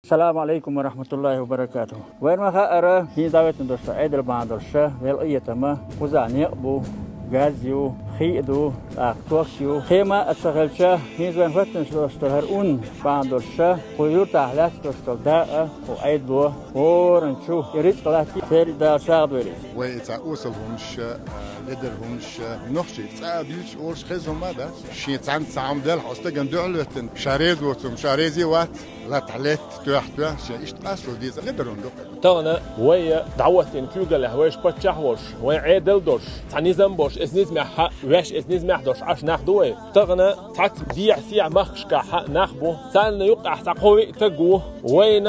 السلام عليكم ورحمة الله وبركاته. وين ما خير هي دعوة ندرس عيد الباندرشة للأيتما وزعني أبو جازيو خيدو أكتوشيو خيمة السخلشة هي زين فتن شلون باندرشة ويور تحلات تشتغل داء وعيد بو ورنشو يريد قلاتي سير دا شاغدوري ويتعوصلهمش لدرهمش نخشي تعابيش ورش خزهم ماذا شي تعم دل حستجن دعلتن شاريز وتم شاريزي وات لا تحلت توحتوا شي اشتقاسو ديز لدرهم تغنى ويا دعوتين كيوغا لهواش باتشاهوش وين عيدل دوش تعنيزم بوش اسنيز محا واش اسنيز محدوش عش ناخدوه تغنى تعت ديع سيع مخشكا حق ناخبو سالنا يقع ساقوي تقو وين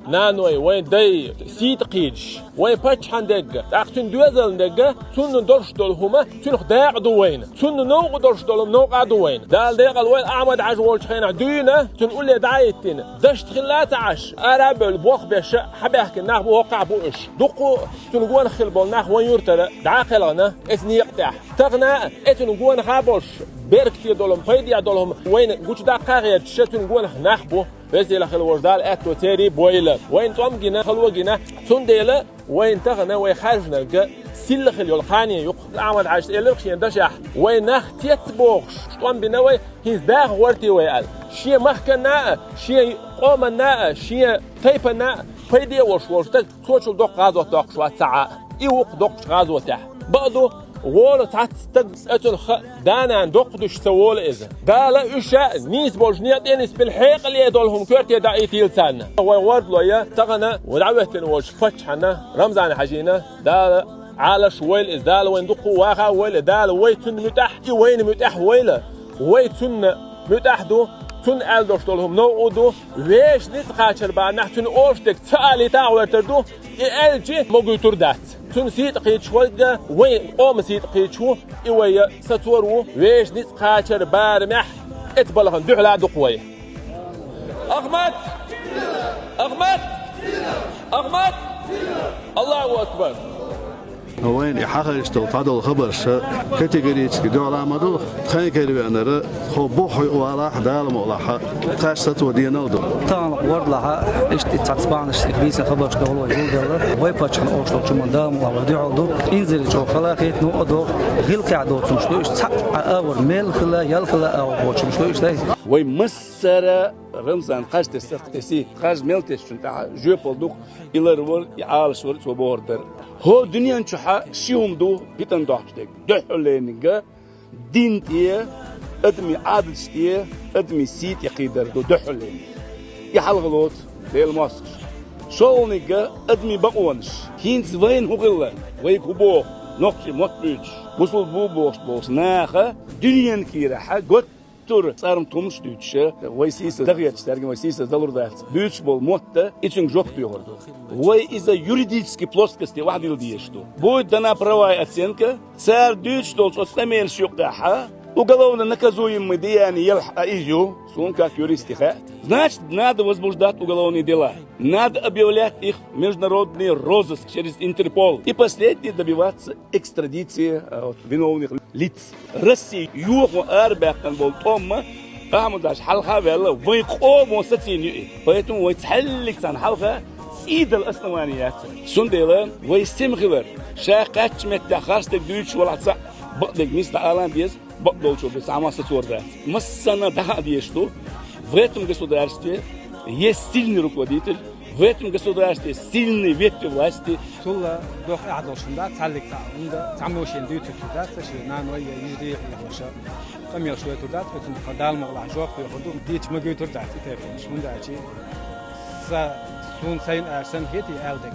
نانوي وين دي سيت قيج وين باتش هندق تاختن دوزل ندق تون درش دولهما تنخ داق دوين تون نوق درش دولهم نوق دوين دال ديقل وين اعمد عجول خينا دوينه تنقول لي دعايتين دشت خلات عش ارابل بوخ بش حبيحك ناخ وقع بوش دقو تنقول خلبول ناخ وين يرتل دعاقلنا اسني يقطع تغنى اتنقول خابوش بيركتي دولهم فيديا دولهم وين قلت دا قاغيه تشتنقول ناخبو بس إلى خلوش دال أكتو تيري بويلة وين توم جنا خلوة جنا تنديلة وين تغنى وين خارجنا جا سيل خليو القانية يق العمل عايش إلى خشين دشح وين نخ تيتبوخش توم بنوي هيز داغ ورتي ويال شيء مخكنا شيء قومنا شيء تيبنا فيدي وش تك توشل دوق غازو دوق شوات ساعة يوق دوق غازو تح بعضو وولو تعت تدسأتل دانا دوقدش سوول إذا دالا إشاء نيس بولجنيات إنس بالحيق اللي يدولهم كورتي داعي تيلسان وورد لويا تغنى ودعوة وش فتحنا رمزان حجينا دالا على شويل إذ دالا وين دقوا واخا ويل دالا ويتن متاح وين متاح ويلا ويتن متاح دو تون ألدوش دولهم نوعدو ويش نتقاشر بعد نحتن أوشتك تالي تاورتردو إلجي موجود تردات تون سيت قيتشوجا وين قوم سيت قيتشو إيويا ستورو ويش نتقاشر بارمح اتبلغن دعلا دقوية أغمد أغمد أغمد الله أكبر وين يحقق استوطادو الخبرش كاتيجوريتس دولار مدو خاين كيريانر خو بوخي ولا حدال مولاها تاسات ودينودو تان ورد لها ايش تاتسبانش بيس خبرش دولو يقول وي باتشن اوشلو تشمندام وديعودو انزل جو خلاقيت نو ادو غيل قاعدو تمشلو ايش اور ميل خلا يل خلا او وتشمشلو ايش ده وي مسر رمزان قاشت استقتسي قاش ميلتش تاع جو بولدوك يلرول يعالش ورت وبوردر هو دنيا نشوحا شيوم دو بيتن دوحشتك دحولينجا دينتيه ادمي عادلشتيه ادمي سيت يقيدر دو دحولين يحلغلوت ليل ماسك شولنيجا ادمي بقونش هينز وين هوغلا ويك هبوخ نقشي موتبيتش وصل بوبوش بوش ناخا دنيا نكيرا قد تور صارم تومش دوتشه ويسيس دغيت سترген ويسيس دالوردات دوتش بول موتта ичинг жок диyordu вой из-за юридической плоскости واحد يلدي что будет дана правовая оценка царь دوتش должен стамель шокдаха уголовно наказуемый деяние елха изю сон как юристы значит надо возбуждать уголовные дела надо объявлять их международный розыск через Интерпол и последнее добиваться экстрадиции виновных лиц Россия юго арбахтан бол тома أعمل حلقة ولا ويقوم وستين поэтому ويتحلق عن حلقة سيد الأسلاميات سندلا ويستمغلر شاقات متأخرت دوتش ولا تصع بدك نيست عالم بيز بدل شو بس عم ستوردات مسنا ده ديشتو в этом государстве есть сильный руководитель в этом государстве сильные ветви власти سولا دوخ أعدوشندا تعلق عند تعموشين دوتك ده تشي نانوي يجري يخشى كم يشوي تردات بتون خدال مغلع جوق يخدم ديش مجيء تردات تفهم شو ده شيء سون سين أرسن هيتي ألدك